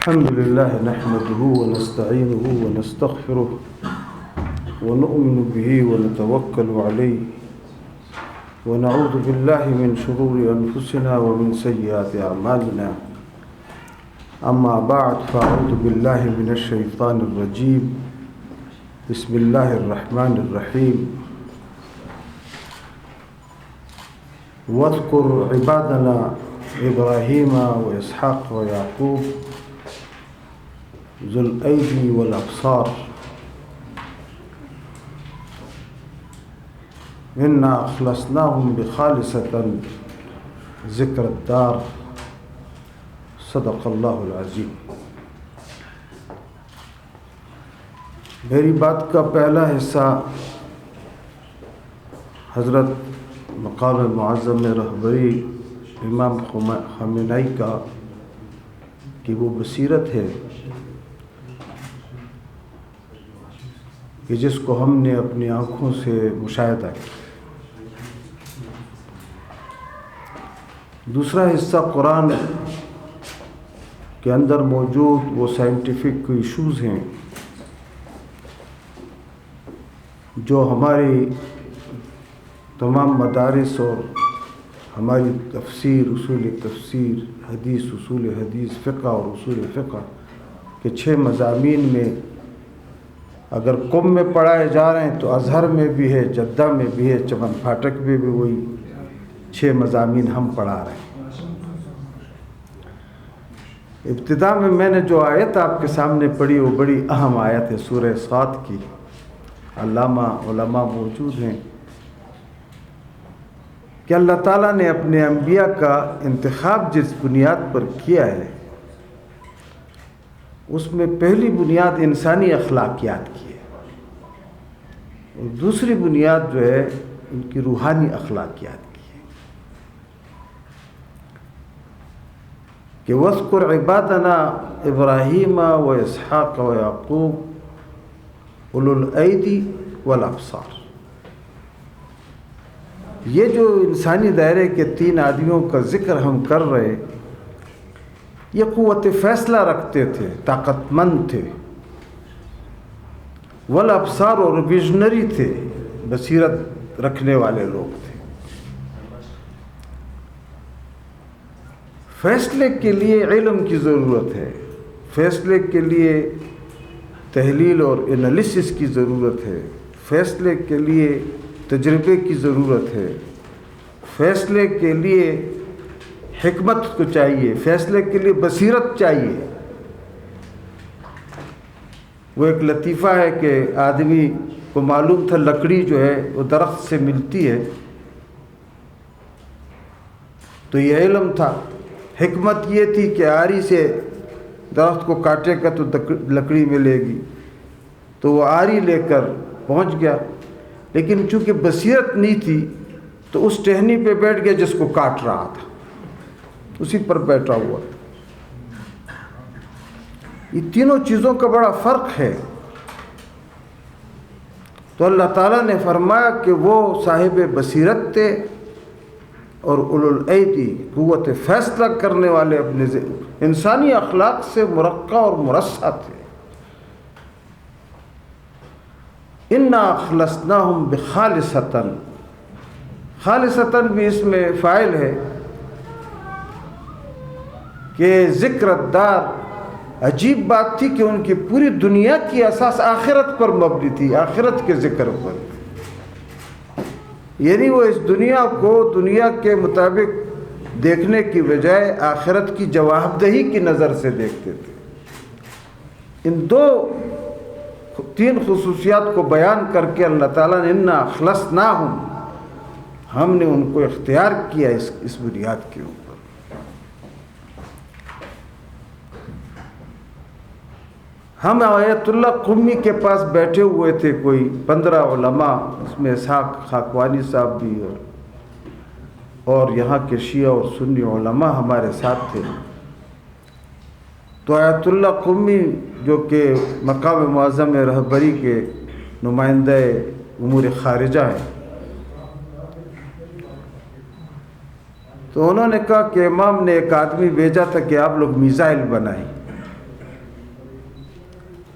الحمد لله نحمده ونستعينه ونستغفره ونؤمن به ونتوكل عليه ونعوذ بالله من شرور أنفسنا ومن سيئات أعمالنا. أما بعد فأعوذ بالله من الشيطان الرجيم. بسم الله الرحمن الرحيم. واذكر عبادنا إبراهيم وإسحاق ويعقوب ذو الأيدي والأبصار إنا أخلصناهم بخالصة ذكر الدار. صدق اللہ العظیم. میری بات کا پہلا حصہ حضرت مقام معظم رہبری امام خامنئی کا کہ وہ بصیرت ہے کہ جس کو ہم نے اپنی آنکھوں سے مشاہدہ کیا. دوسرا حصہ قرآن کے اندر موجود وہ سائنٹیفک ایشوز ہیں جو ہماری تمام مدارس اور ہماری تفسیر، اصول تفسیر، حدیث، اصول حدیث، فقہ اور اصول فقہ کے 6 مضامین میں اگر قم میں پڑھائے جا رہے ہیں تو ازہر میں بھی ہے، جدہ میں بھی ہے، چمن پھاٹک میں بھی وہی 6 مضامین ہم پڑھا رہے ہیں. ابتدا میں نے جو آیت آپ کے سامنے پڑھی وہ بڑی اہم آیت ہے سورہ صاد کی. علامہ علماء موجود ہیں کہ اللہ تعالیٰ نے اپنے انبیاء کا انتخاب جس بنیاد پر کیا ہے اس میں پہلی بنیاد انسانی اخلاقیات کی ہے اور دوسری بنیاد جو ہے ان کی روحانی اخلاقیات کی ہے کہ وَاذْكُرْ عِبَادَنَا إِبْرَاهِيمَ وَإِسْحَاقَ وَيَعْقُوبَ أُولُو الْأَيْدِي وَالْأَبْصَارِ. یہ جو انسانی دائرے کے 3 آدمیوں کا ذکر ہم کر رہے، یہ قوت فیصلہ رکھتے تھے، طاقت مند تھے، والابصار اور ویژنری تھے، بصیرت رکھنے والے لوگ تھے. فیصلے کے لیے علم کی ضرورت ہے، فیصلے کے لیے تحلیل اور انالیسس کی ضرورت ہے، فیصلے کے لیے تجربے کی ضرورت ہے، فیصلے کے لیے حکمت کو چاہیے، فیصلے کے لیے بصیرت چاہیے. وہ ایک لطیفہ ہے کہ آدمی کو معلوم تھا لکڑی جو ہے وہ درخت سے ملتی ہے تو یہ علم تھا. حکمت یہ تھی کہ آری سے درخت کو کاٹے گا تو لکڑی ملے گی، تو وہ آری لے کر پہنچ گیا، لیکن چونکہ بصیرت نہیں تھی تو اس ٹہنی پہ بیٹھ گیا جس کو کاٹ رہا تھا، اسی پر بیٹھا ہوا. یہ تینوں چیزوں کا بڑا فرق ہے. تو اللہ تعالیٰ نے فرمایا کہ وہ صاحب بصیرت تھے اور اولو الایدی قوت فیصلہ کرنے والے، اپنے انسانی اخلاق سے مرقع اور مرصع تھے. انا اخلصناہم بخالصۃ، خالصۃ بھی اس میں فاعل ہے کہ ذکر الدار. عجیب بات تھی کہ ان کی پوری دنیا کی اساس آخرت پر مبنی تھی، آخرت کے ذکر پر. یعنی وہ اس دنیا کو دنیا کے مطابق دیکھنے کی بجائے آخرت کی جواب دہی کی نظر سے دیکھتے تھے. ان 3 خصوصیات کو بیان کر کے اللہ تعالیٰ نے انا اخلصناہم، ہم نے ان کو اختیار کیا اس بنیاد کے اوپر. ہم آیت اللہ قمی کے پاس بیٹھے ہوئے تھے، کوئی 15 علماء، اس میں اسحاق خاقوانی صاحب بھی اور یہاں کے شیعہ اور سنی علماء ہمارے ساتھ تھے. تو آیت اللہ قمی جو کہ مقام معظم رہبری کے نمائندہ امور خارجہ ہیں، تو انہوں نے کہا کہ امام نے ایک آدمی بھیجا تھا کہ آپ لوگ میزائل بنائیں.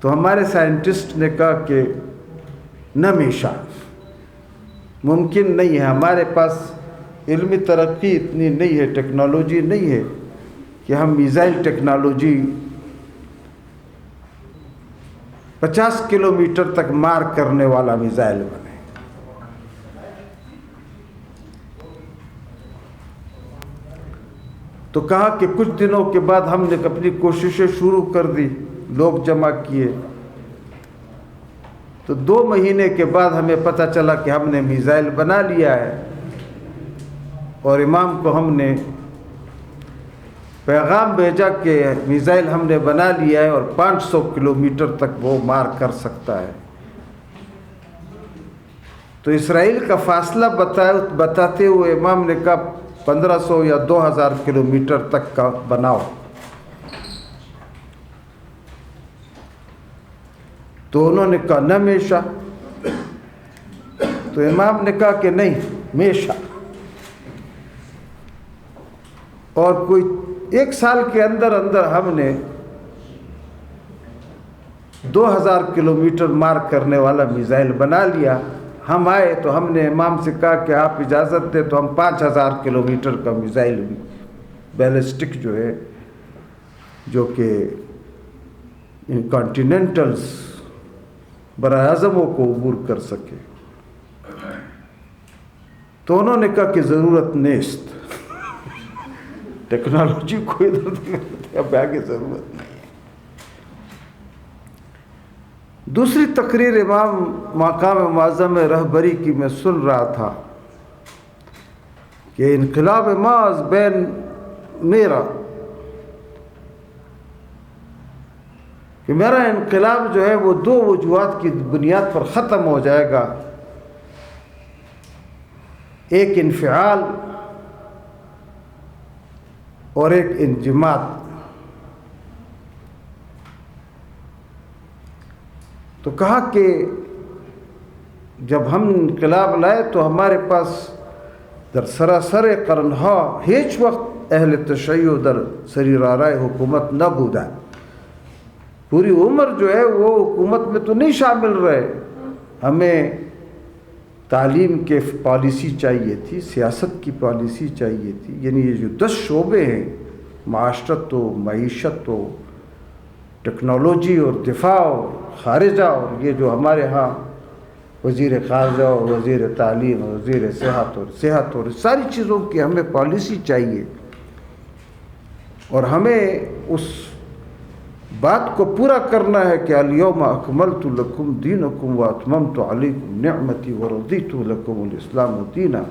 تو ہمارے سائنٹسٹ نے کہا کہ نہ میشا، ممکن نہیں ہے، ہمارے پاس علمی ترقی اتنی نہیں ہے، ٹیکنالوجی نہیں ہے کہ ہم میزائل ٹیکنالوجی 50 کلومیٹر تک مار کرنے والا میزائل بنے۔ تو کہا کہ کچھ دنوں کے بعد ہم نے اپنی کوششیں شروع کر دی، لوگ جمع کیے، تو 2 مہینے کے بعد ہمیں پتہ چلا کہ ہم نے میزائل بنا لیا ہے، اور امام کو ہم نے پیغام بھیجا کہ میزائل ہم نے بنا لیا ہے اور 500 کلومیٹر تک وہ مار کر سکتا ہے۔ تو اسرائیل کا فاصلہ بتاتے ہوئے امام نے کہا 1500 یا 2000 کلومیٹر تک کا بناؤ۔ تو انہوں نے کہا نہ میشا، تو امام نے کہا کہ نہیں میشا، اور کوئی 1 سال کے اندر ہم نے 2000 کلومیٹر مار کرنے والا میزائل بنا لیا۔ ہم آئے تو ہم نے امام سے کہا کہ آپ اجازت دیں تو ہم 5000 کلومیٹر کا میزائل بھی بیلسٹک جو ہے، جو کہ کانٹیننٹلز براہ اعظموں کو عبور کر سکے۔ تو انہوں نے کہا کہ ضرورت نیست، ٹیکنالوجی کو ادھر اب آگے ضرورت نہیں ہے۔ دوسری تقریر امام مقام معظم رہبری کی میں سن رہا تھا کہ انقلاب محض بین میرا، کہ میرا انقلاب جو ہے وہ 2 وجوہات کی بنیاد پر ختم ہو جائے گا، ایک انفعال اور ایک انجماد۔ تو کہا کہ جب ہم انقلاب لائے تو ہمارے پاس در سراسر قرنها هیچ وقت اہل تشیع در سریرارائے حکومت نہ بودا، پوری عمر جو ہے وہ حکومت میں تو نہیں شامل رہے۔ ہمیں تعلیم کے پالیسی چاہیے تھی، سیاست کی پالیسی چاہیے تھی، یعنی یہ جو 10 شعبے ہیں، معاشرت و معیشت و ٹیکنالوجی اور دفاع اور خارجہ، اور یہ جو ہمارے ہاں وزیر خارجہ اور وزیر تعلیم اور وزیر صحت اور ساری چیزوں کی ہمیں پالیسی چاہیے، اور ہمیں اس بات کو پورا کرنا ہے کہ الیوم اکملت لکم دینکم واتممت علیکم نعمتی ورضیت لکم الاسلام دینا،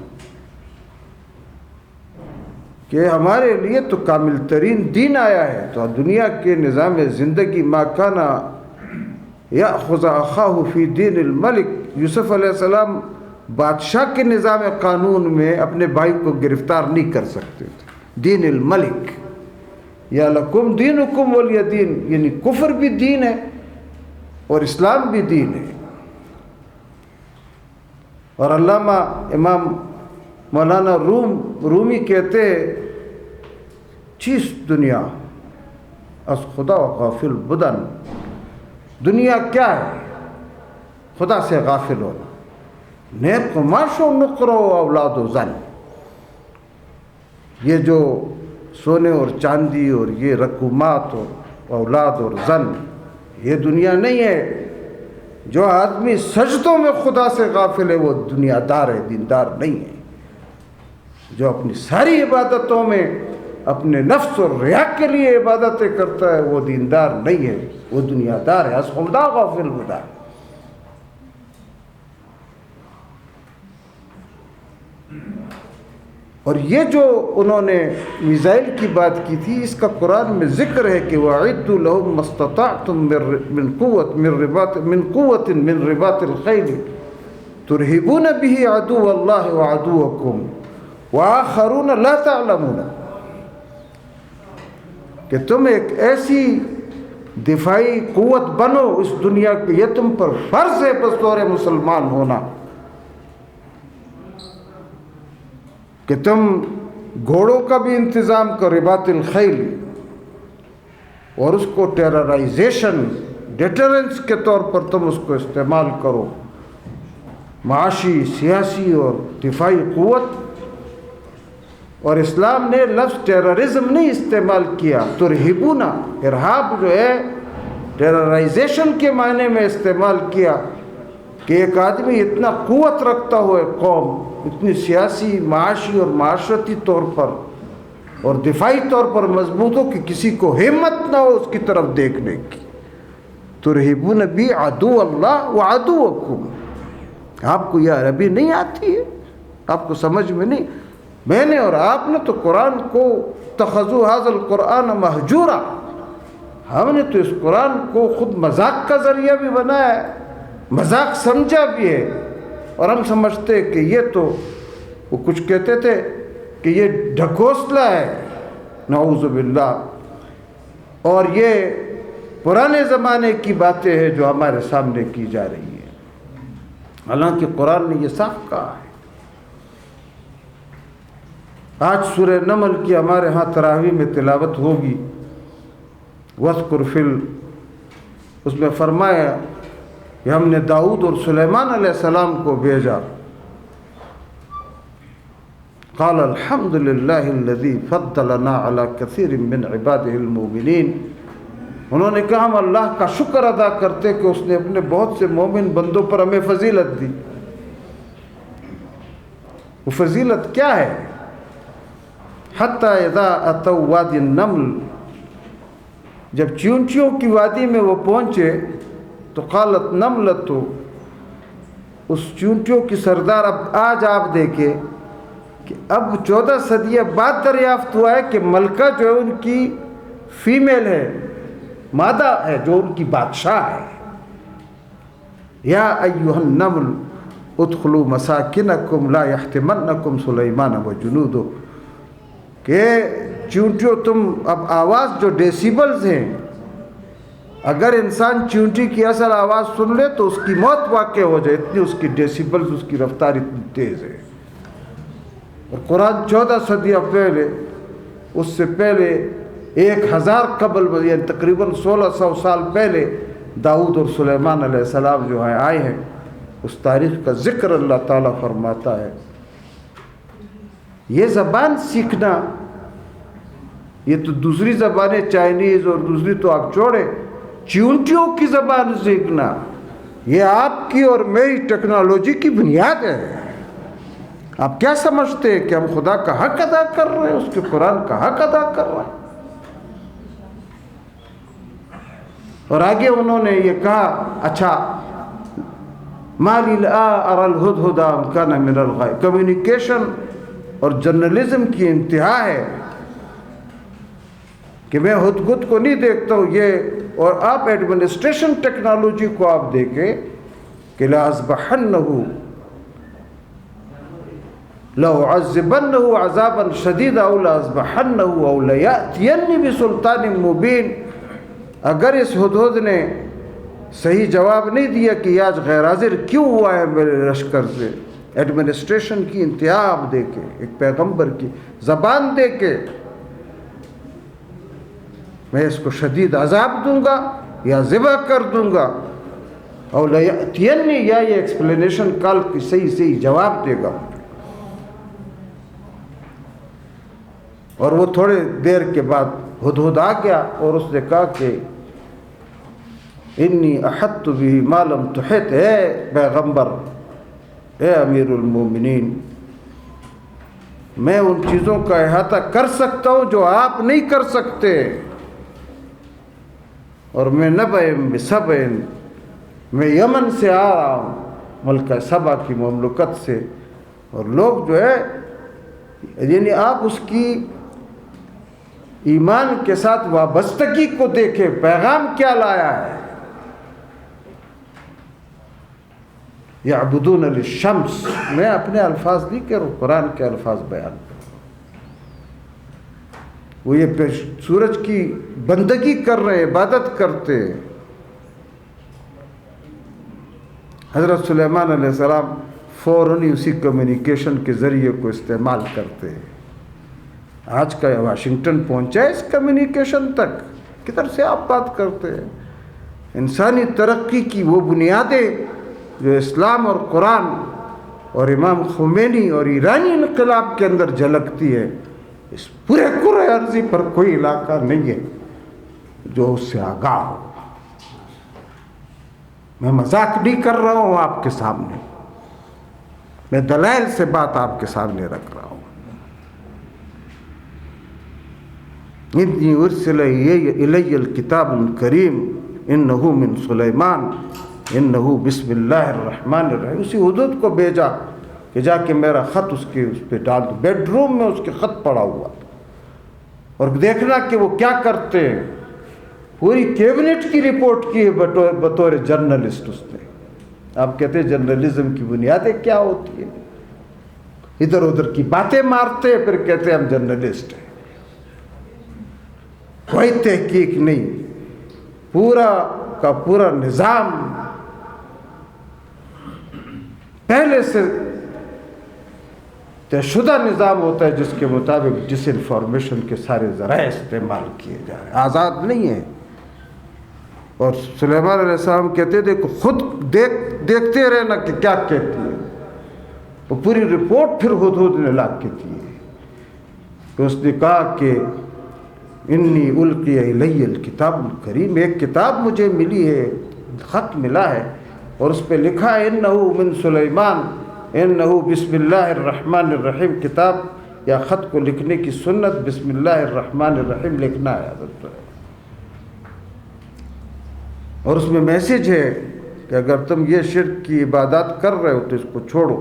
کہ ہمارے لیے تو کامل ترین دین آیا ہے۔ تو دنیا کے نظام زندگی ما کان یأخذ اخاہ فی دین الملک، یوسف علیہ السلام بادشاہ کے نظام قانون میں اپنے بھائی کو گرفتار نہیں کر سکتے تھے۔ دین الملک، یا لکم دینکم ولی دین، یعنی کفر بھی دین ہے اور اسلام بھی دین ہے۔ اور علامہ امام مولانا رومی کہتے ہیں چیز دنیا از خدا غافل بدن، دنیا کیا ہے؟ خدا سے غافل ہونا۔ نیک و معاش و نقر و اولاد و زن، یہ جو سونے اور چاندی اور یہ رقومات اور اولاد اور زن، یہ دنیا نہیں ہے۔ جو آدمی سجدوں میں خدا سے غافل ہے وہ دنیا دار ہے، دیندار نہیں ہے۔ جو اپنی ساری عبادتوں میں اپنے نفس اور ریا کے لیے عبادتیں کرتا ہے وہ دیندار نہیں ہے، وہ دنیا دار ہے، از خدا غافل بدا۔ اور یہ جو انہوں نے میزائل کی بات کی تھی، اس کا قرآن میں ذکر ہے کہ وَأَعِدُّوا لَهُم مَّا اسْتَطَعْتُم مِّن قُوَّةٍ مِّن رِّبَاطِ الْخَيْلِ تُرْهِبُونَ بِهِ عَدُوَّ اللَّهِ وَعَدُوَّكُمْ وَآخَرُونَ لَا تَعْلَمُونَ، کہ تم ایک ایسی دفاعی قوت بنو اس دنیا کے، یہ تم پر فرض ہے بطور مسلمان ہونا، کہ تم گھوڑوں کا بھی انتظام کرو، رباط الخیل، اور اس کو ٹیررائزیشن ڈیٹرنس کے طور پر تم اس کو استعمال کرو، معاشی، سیاسی اور دفاعی قوت۔ اور اسلام نے لفظ ٹیررزم نہیں استعمال کیا، ترہبون، ارہاب جو ہے ٹیررائزیشن کے معنی میں استعمال کیا کہ ایک آدمی اتنا قوت رکھتا ہو، ایک قوم اتنی سیاسی، معاشی اور معاشرتی طور پر اور دفاعی طور پر مضبوط ہو کہ کسی کو ہمت نہ ہو اس کی طرف دیکھنے کی۔ ترہبون بی عدو اللہ وعدوکم۔ آپ کو یہ عربی نہیں آتی ہے، آپ کو سمجھ میں نہیں؟ میں نے اور آپ نے تو قرآن کو اتخذوا ھذا القرآن مہجورا، ہم نے تو اس قرآن کو خود مذاق کا ذریعہ بھی بنایا ہے، مذاق سمجھا بھی ہے، اور ہم سمجھتے کہ یہ تو وہ کچھ کہتے تھے کہ یہ ڈھکوسلا ہے، نعوذ باللہ، اور یہ پرانے زمانے کی باتیں ہیں جو ہمارے سامنے کی جا رہی ہیں، حالانکہ قرآن نے یہ صاف کہا ہے۔ آج سورہ نمل کی ہمارے ہاں تراویح میں تلاوت ہوگی، وَاذْكُرْ اس میں فرمایا کہ ہم نے داؤد اور سلیمان علیہ السلام کو بھیجا، قال الحمد للہ الذی فضلنا علی کثیر من عبادہ المؤمنین۔ انہوں نے کہا ہم اللہ کا شکر ادا کرتے کہ اس نے اپنے بہت سے مومن بندوں پر ہمیں فضیلت دی۔ وہ فضیلت کیا ہے؟ حتی اذا اتوا وادی النمل، جب چیونٹیوں کی وادی میں وہ پہنچے تو قالت نملۃ، اس چیونٹیوں کی سردار، اب آج آپ دیکھیں کہ اب 14 صدیہ بعد دریافت ہوا ہے کہ ملکہ جو ہے ان کی فیمیل ہے، مادہ ہے، جو ان کی بادشاہ ہے۔ یا ایھا النمل ادخلوا مساکنکم لا یحطمنکم سلیمان وجنودہ، کہ چیونٹیوں تم اب آواز جو ڈیسیبلز ہیں، اگر انسان چیونٹی کی اصل آواز سن لے تو اس کی موت واقع ہو جائے، اتنی اس کی ڈیسیبلز، اس کی رفتار اتنی تیز ہے۔ اور قرآن 14 صدیہ پہلے، اس سے پہلے 1000 قبل، یعنی تقریباً 1600 سال پہلے داؤد اور سلیمان علیہ السلام جو ہیں آئے ہیں، اس تاریخ کا ذکر اللہ تعالیٰ فرماتا ہے۔ یہ زبان سیکھنا، یہ تو دوسری زبانیں چائنیز اور دوسری تو آپ چھوڑیں، چیونٹیوں کی زبان سیکھنا یہ آپ کی اور میری ٹیکنالوجی کی بنیاد ہے۔ آپ کیا سمجھتے ہیں کہ ہم خدا کا حق ادا کر رہے ہیں، اس کے قرآن کا حق ادا کر رہے ہیں؟ اور آگے انہوں نے یہ کہا، اچھا ما لی لا اری الہدہد ام کان من الغائب، کمیونیکیشن اور جرنلزم کی انتہا ہے کہ میں ہدہد کو نہیں دیکھتا ہوں۔ یہ اور آپ ایڈمنسٹریشن ٹیکنالوجی کو آپ دیکھیں کہ لأذبحنہ لأعذبنہ عذابا شدیدا او لأذبحنہ او لیأتینی بسلطان مبین۔ اگر اس ہدہد نے صحیح جواب نہیں دیا کہ یہ آج غیر حاضر کیوں ہوا ہے میرے لشکر سے، ایڈمنسٹریشن کی انتہا آپ دیکھیں، ایک پیغمبر کی زبان دیکھیں، میں اس کو شدید عذاب دوں گا یا ذبح کر دوں گا، اور لیأتینی، یا یہ ایکسپلینیشن کال کی صحیح جواب دے گا۔ اور وہ تھوڑے دیر کے بعد ہدہد آ گیا اور اس نے کہا کہ انی احطت بہ ما لم تحط، اے پیغمبر، اے امیر المومنین، میں ان چیزوں کا احاطہ کر سکتا ہوں جو آپ نہیں کر سکتے، اور میں نبأ بسبأ، میں یمن سے آ رہا ہوں، ملکہ سبا کی مملکت سے، اور لوگ جو ہے، یعنی آپ اس کی ایمان کے ساتھ وابستگی کو دیکھیں، پیغام کیا لایا ہے۔ یعبدون للشمس، میں اپنے الفاظ نہیں کہہ رہا ہوں، قرآن کے الفاظ بیان کر رہا ہوں۔ وہ یہ سورج کی بندگی کر رہے، عبادت کرتے۔ حضرت سلیمان علیہ السلام فوراً ہی اسی کمیونیکیشن کے ذریعے کو استعمال کرتے ہیں۔ آج کا واشنگٹن پہنچا ہے اس کمیونیکیشن تک، کدھر سے آپ بات کرتے ہیں؟ انسانی ترقی کی وہ بنیادیں جو اسلام اور قرآن اور امام خمینی اور ایرانی انقلاب کے اندر جھلکتی ہے، اس پورے کرۂ ارضی پر کوئی علاقہ نہیں ہے جو اس سے آگاہ ہو۔ میں مذاق نہیں کر رہا ہوں آپ کے سامنے، میں دلائل سے بات آپ کے سامنے رکھ رہا ہوں۔ انی ارسل الی الکتاب الکریم انہ من سلیمان انہ بسم اللہ الرحمن الرحیم۔ اسی حدود کو بھیجا کہ جا کے میرا خط اس پہ ڈال دو۔ بیڈ روم میں اس کے خط پڑا ہوا، اور دیکھنا کہ وہ کیا کرتے ہیں۔ پوری کیبنٹ کی رپورٹ کی ہے بطور جرنلسٹ اس نے۔ آپ کہتے ہیں جرنلزم کی بنیادیں کیا ہوتی ہیں؟ ادھر ادھر کی باتیں مارتے ہیں، پھر کہتے ہیں ہم جرنلسٹ ہیں۔ کوئی تحقیق نہیں، پورا کا پورا نظام پہلے سے طے شدہ نظام ہوتا ہے جس کے مطابق جس انفارمیشن کے سارے ذرائع استعمال کیے جا رہے ہیں، آزاد نہیں ہے۔ اور سلیمان علیہ السلام کہتے تھے کہ خود دیکھتے رہنا کہ کیا کہتی ہے۔ وہ پوری رپورٹ پھر ہدہد نے لا کے دی ہے کہ اس نے کہا کہ انی القی الی الکتاب الکریم، ایک کتاب مجھے ملی ہے، خط ملا ہے، اور اس پہ لکھا ہے انہ من سلیمان انہ بسم اللہ الرحمن الرحیم۔ کتاب یا خط کو لکھنے کی سنت بسم اللہ الرحمن الرحیم لکھنا ہے حضرت۔ اور اس میں میسج ہے کہ اگر تم یہ شرک کی عبادات کر رہے ہو تو اس کو چھوڑو۔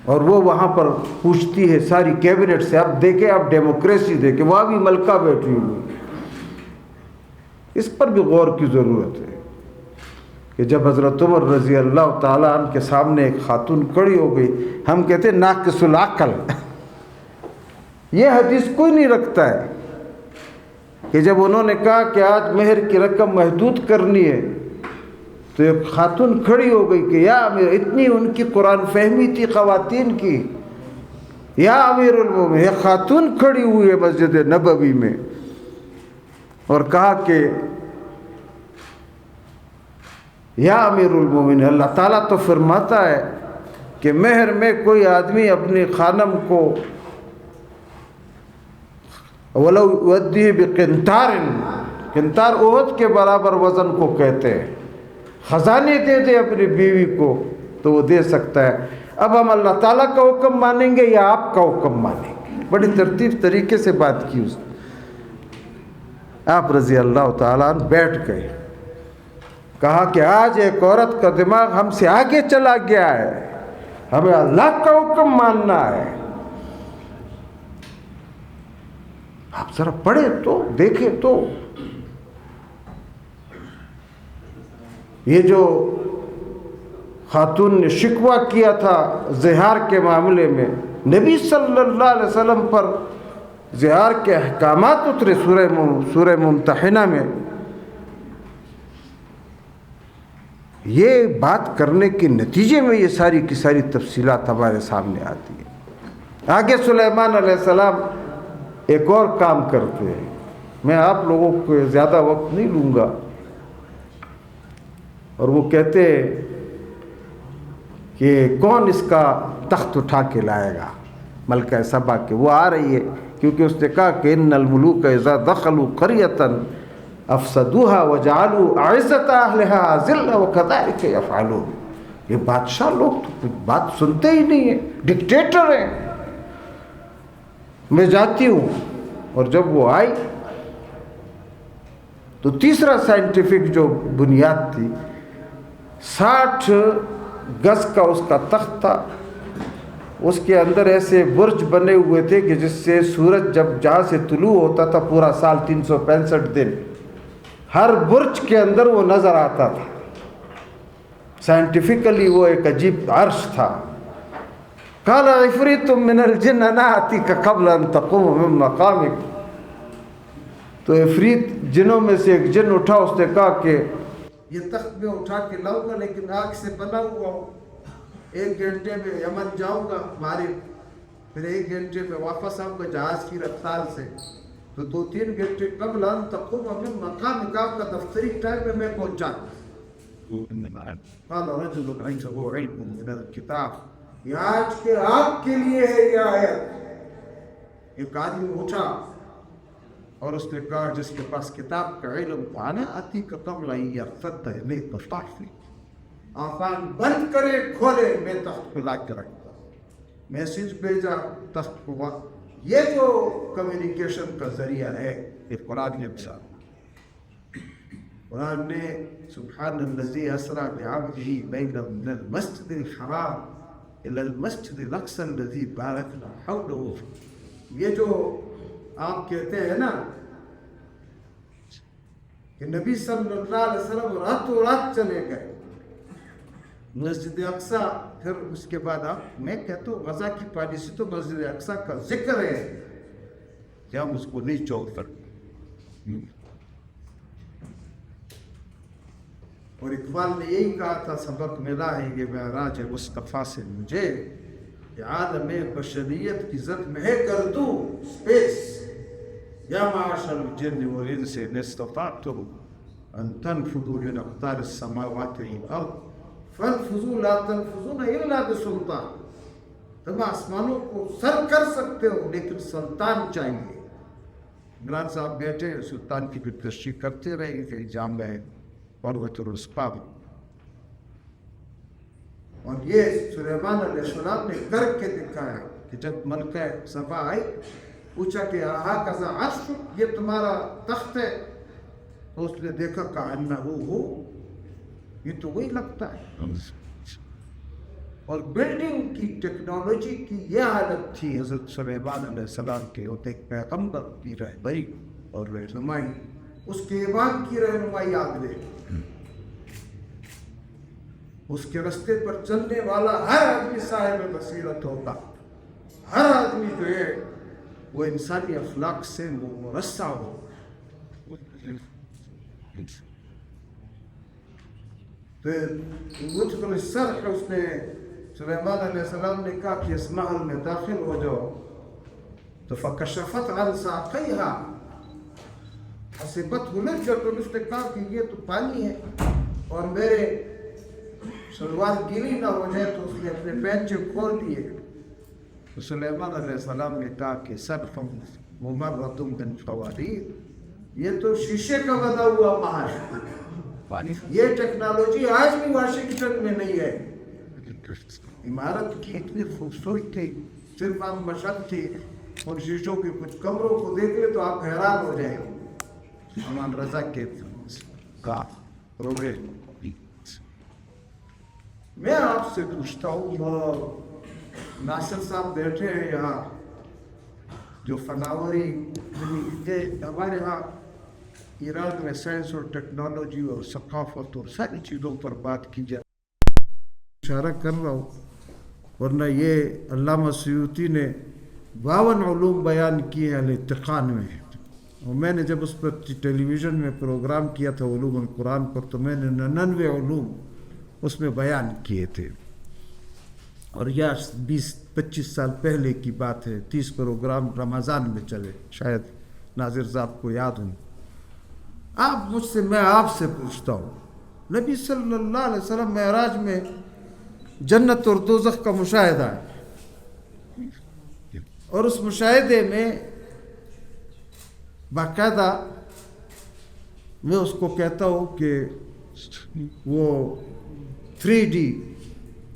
اور وہ وہاں پر پوچھتی ہے ساری کیبنٹ سے۔ اب دیکھیں، اب ڈیموکریسی دیکھیں، وہاں بھی ملکہ بیٹھی ہوئی۔ اس پر بھی غور کی ضرورت ہے کہ جب حضرت عمر رضی اللہ تعالیٰ عنہ کے سامنے ایک خاتون کھڑی ہو گئی، ہم کہتے ہیں ناقص العقل، یہ حدیث کوئی نہیں رکھتا ہے کہ جب انہوں نے کہا کہ آج مہر کی رقم محدود کرنی ہے تو ایک خاتون کھڑی ہو گئی کہ یا امیر، اتنی ان کی قرآن فہمی تھی خواتین کی، یا امیر المومنین، ایک خاتون کھڑی ہوئی ہے مسجد نبوی میں اور کہا کہ یا امیر المومنین، اللہ تعالیٰ تو فرماتا ہے کہ مہر میں کوئی آدمی اپنی خانم کو وَلَوْ يُؤَدِّهِ بِقِنْطَارٍ، قنطار احد کے برابر وزن کو کہتے ہیں، خزانے دے دے اپنی بیوی کو تو وہ دے سکتا ہے۔ اب ہم اللہ تعالیٰ کا حکم مانیں گے یا آپ کا حکم مانیں گے؟ بڑی ترتیب طریقے سے بات کی اس نے۔ آپ رضی اللہ تعالیٰ عنہ بیٹھ گئے، کہا کہ آج ایک عورت کا دماغ ہم سے آگے چلا گیا ہے، ہمیں اللہ کا حکم ماننا ہے۔ آپ ذرا پڑھیں تو دیکھیں تو یہ جو خاتون نے شکوہ کیا تھا زہار کے معاملے میں، نبی صلی اللہ علیہ وسلم پر زہار کے احکامات اترے سورہ ممتحنہ میں، یہ بات کرنے کے نتیجے میں یہ ساری کی ساری تفصیلات ہمارے سامنے آتی ہیں۔ آگے سلیمان علیہ السلام ایک اور کام کرتے ہیں، میں آپ لوگوں کو زیادہ وقت نہیں لوں گا، اور وہ کہتے ہیں کہ کون اس کا تخت اٹھا کے لائے گا ملکہ سبا کے۔ وہ آ رہی ہے کیونکہ اس نے کہا کہ ان الملوک اذا دخلوا قریۃ افسدوها وجعلوا اعزۃ اہلها اذلۃ وکذلک یفعلون۔ یہ بادشاہ لوگ تو کچھ بات سنتے ہی نہیں ہیں، ڈکٹیٹر ہیں۔ میں جاتی ہوں، اور جب وہ آئی تو تیسرا سائنٹیفک جو بنیاد تھی، 60 گز کا اس کا تخت تھا، اس کے اندر ایسے برج بنے ہوئے تھے کہ جس سے سورج جب جہاں سے طلوع ہوتا تھا پورا سال 365 دن ہر برج کے اندر وہ نظر آتا تھا۔ سائنٹیفکلی وہ ایک عجیب عرش تھا۔ قال عفریت من الجن انا آتیک قبل ان تقوم من مقامک۔ تو عفریت جنوں میں سے ایک جن اٹھا، اس نے کہا کہ یہ تخت میں اٹھا کے لاؤں گا لیکن آگ سے بنا ہوا ہوں، 1 گھنٹے میں یمن جاؤں گا، ہماری پھر 1 گھنٹے میں واپس آؤں گا جہاز کی رفتار سے، تو 2-3 گھنٹے قبل ان تقوم من مقامک، آپ کا دفتری ٹائم میں پہنچ جاتا. قال رجل عنده علم من الكتاب، یہ آج کے آپ کے لیے ہے یہ آیت. ایک آدمی اٹھا اور اس نے کہا جس کے پاس کتاب کا علم تھا نا، آتی کا قبل ان يرتد الیک فاحفظ، آفان بند کرے کھولے، میں تخت پہ لا کے رکھتا. میسج بھیجا، تخت ہوا. یہ جو کمیونیکیشن کا ذریعہ ہے یہ قرآن نے مثال. قرآن نے سبحان الذی اسری بعبدہ لیلا من المسجد الحرام الی المسجد الاقصی الذی بارکنا حولہ. یہ جو آپ کہتے ہیں نا کہ نبی صلی اللہ علیہ وسلم راتوں رات چلے گئے مسجد اقصیٰ، پھر اس کے بعد میں کہتا ہوں غزہ کی پالیسی تو مسجد اقصیٰ کا ذکر ہے کہ ہم اس کو نہیں چھوڑ سکتے. اور اقبال نے یہی کہا تھا، سبق ملا ہے یہ معراج مصطفیٰ سے مجھے، کہ عالم بشریت کی زد میں ہے گردو اسپیس، یا معاشر الجن والانس ان استطعتم ان تنفذوا من اقطار السماوات والارض فانفذوا لا تنفذون الا بسلطان. تم آسمانوں کو سر کر سکتے ہو لیکن سلطان چاہیے. عمران صاحب بیٹھے سلطان کی بھی تشریح کرتے رہے کہ جام گئے پروت الرسپا. اور یہ سلیمان علیہ السلام نے کر کے دکھایا کہ جب ملکہ سبا آئی، پوچھا کہ ہاکذا عرش، یہ تمہارا تخت ہے؟ تو اس نے دیکھا کأنہ ہو، یہ تو وہی لگتا ہے. اور بلڈنگ کی ٹیکنالوجی کی یہ حالت تھی حضرت سلیمان علیہ السلام کے. وہ ایک پیغمبر کی رہبری اور رہنمائی، اس کے ایمان کی رہنمائی آگے، اس کے رستے پر چلنے والا ہر آدمی صاحب بصیرت ہوتا. ہر آدمی جو ہے وہ انسانی اخلاق سے مرصع ہو. پھر مدخل السرح، اس نے سلیمان علیہ السلام نے کہا کہ اس محل میں داخل ہو جاؤ. تو فکشفت عن ساقیہا حسبتہ لجۃ، اس نے کہا کہ یہ تو پانی ہے اور میرے شلوار گیلی نہ ہو جائے، تو اس نے اپنے پینچے کھول دیے. تو سلیمان علیہ السلام نے کہا کہ صرف ممرۃ بالقواریر، یہ تو شیشے کا بنا ہوا محل ہے. یہ ٹیکنالوجی آج بھی واشنگٹن میں نہیں ہے. عمارت کی اتنی خوبصورت تھی، صرف آپ مشق تھی. ان شیشوں کے کچھ کمروں کو دیکھ لے تو آپ حیران ہو جائیں گے. امان رضا کے کا پروگرام. میں آپ سے پوچھتا ہوں، ناصر صاحب بیٹھے ہیں یہاں، جو فناوری ہمارے یہاں ایران میں سائنس اور ٹیکنالوجی اور ثقافت اور ساری چیزوں پر بات کی جائے، اشارہ کر رہا ہوں. ورنہ یہ علامہ سیوطی نے 52 علوم بیان کیے الاتقان میں. اور میں نے جب اس پر ٹیلی ویژن میں پروگرام کیا تھا علوم القرآن پر، تو میں نے 99 علوم اس میں بیان کیے تھے. اور یہ 20-25 سال پہلے کی بات ہے. 30 پروگرام رمضان میں چلے، شاید ناظر صاحب کو یاد ہوں. آپ مجھ سے، میں آپ سے پوچھتا ہوں، نبی صلی اللہ علیہ وسلم معراج میں جنت اور دوزخ کا مشاہدہ ہے، اور اس مشاہدے میں باقاعدہ میں اس کو کہتا ہوں کہ وہ 3D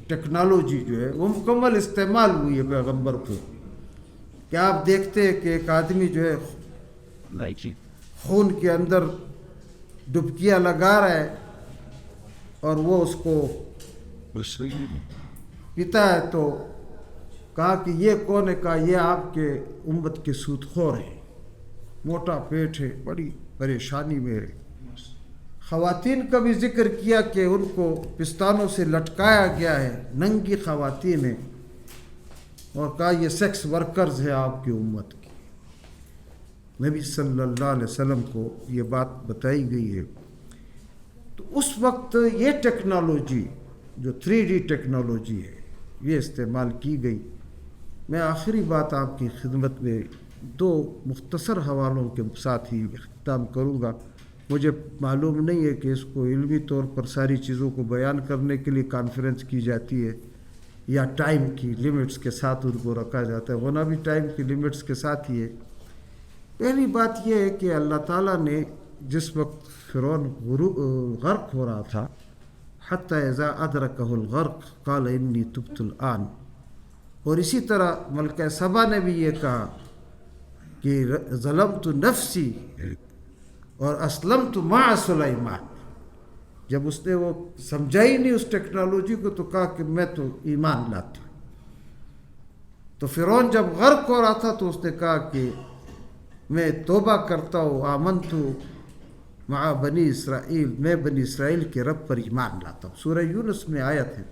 ٹیکنالوجی جو ہے وہ مکمل استعمال ہوئی ہے پیغمبر کو. کہ آپ دیکھتے ہیں کہ ایک آدمی جو ہے خون کے اندر ڈبکیاں لگا رہا ہے اور وہ اس کو پیتا ہے. تو کہا کہ یہ کون ہے؟ کہا یہ آپ کے امت کے سود خور ہیں، موٹا پیٹ ہے، بڑی پریشانی میں ہے. خواتین کا بھی ذکر کیا کہ ان کو پستانوں سے لٹکایا گیا ہے، ننگی خواتین ہیں، اور کہا یہ سیکس ورکرز ہے آپ کی امت کی. نبی صلی اللہ علیہ وسلم کو یہ بات بتائی گئی ہے. تو اس وقت یہ ٹیکنالوجی جو 3D ٹیکنالوجی ہے یہ استعمال کی گئی. میں آخری بات آپ کی خدمت میں دو مختصر حوالوں کے ساتھ ہی اختتام کروں گا. مجھے معلوم نہیں ہے کہ اس کو علمی طور پر ساری چیزوں کو بیان کرنے کے لیے کانفرنس کی جاتی ہے یا ٹائم کی لمٹس کے ساتھ ان کو رکھا جاتا ہے، ہونا بھی ٹائم کی لمٹس کے ساتھ ہی ہے. پہلی بات یہ ہے کہ اللہ تعالیٰ نے جس وقت فرعون غرق ہو رہا تھا، حتی اذا ادرکہ الغرق قال انی تبت الآن، اور اسی طرح ملکہ سبا نے بھی یہ کہا کہ ظلمت نفسی اور اسلمت مع سلیمان. جب اس نے وہ سمجھا ہی نہیں اس ٹیکنالوجی کو تو کہا کہ میں تو ایمان لاتا ہوں. تو فرعون جب غرق ہو رہا تھا تو اس نے کہا کہ میں توبہ کرتا ہوں، آمنت مع بنی اسرائیل، میں بنی اسرائیل کے رب پر ایمان لاتا ہوں. سورہ یونس میں آیت ہے.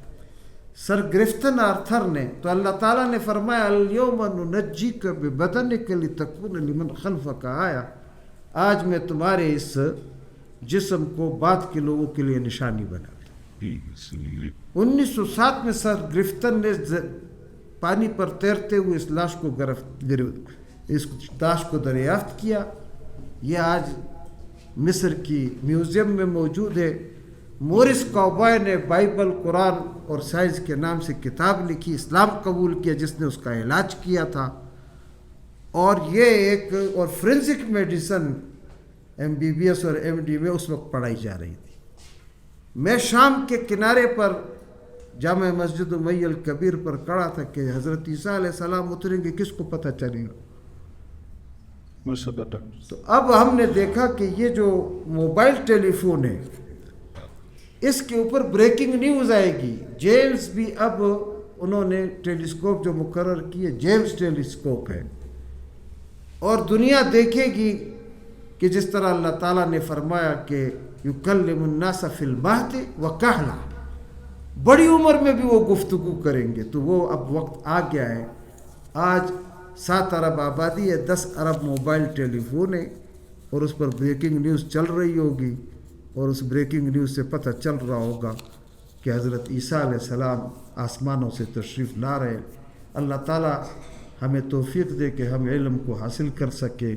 سر گرفتن آرتھر نے تو اللہ تعالیٰ نے فرمایا الیوم ننجیک ببدنک لتکون لمن خلفک آیا، آج میں تمہارے اس جسم کو بعد کے لوگوں کے لیے نشانی بنا دی. 1907 میں سر گرفتن نے پانی پر تیرتے ہوئے اس لاش کو دریافت کیا. یہ آج مصر کی میوزیم میں موجود ہے. مورس کاوبائے نے بائبل، قرآن اور سائنس کے نام سے کتاب لکھی، اسلام قبول کیا، جس نے اس کا علاج کیا تھا. اور یہ ایک اور فورینسک میڈیسن MBBS اور MD میں اس وقت پڑھائی جا رہی تھی. میں شام کے کنارے پر جامع مسجد امی الکبیر پر کھڑا تھا کہ حضرت عیسیٰ علیہ السلام اتریں گے، کس کو پتہ چلے گا. تو اب ہم نے دیکھا کہ یہ جو موبائل ٹیلی فون ہے اس کے اوپر بریکنگ نیوز آئے گی. جیمز بھی اب انہوں نے ٹیلیسکوپ جو مقرر کیے جیمز ٹیلیسکوپ ہے، اور دنیا دیکھے گی کہ جس طرح اللہ تعالیٰ نے فرمایا کہ یکلم الناس فی المہد وکہلا، بڑی عمر میں بھی وہ گفتگو کریں گے. تو وہ اب وقت آ گیا ہے. آج 7 ارب آبادی ہے، 10 ارب موبائل ٹیلی فون ہے، اور اس پر بریکنگ نیوز چل رہی ہوگی، اور اس بریکنگ نیوز سے پتہ چل رہا ہوگا کہ حضرت عیسیٰ علیہ السلام آسمانوں سے تشریف لا رہے. اللہ تعالیٰ ہمیں توفیق دے کہ ہم علم کو حاصل کر سکے،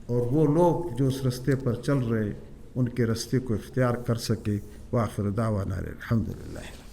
اور وہ لوگ جو اس رستے پر چل رہے ان کے رستے کو اختیار کر سکے. وآخر دعوانا الحمدللہ.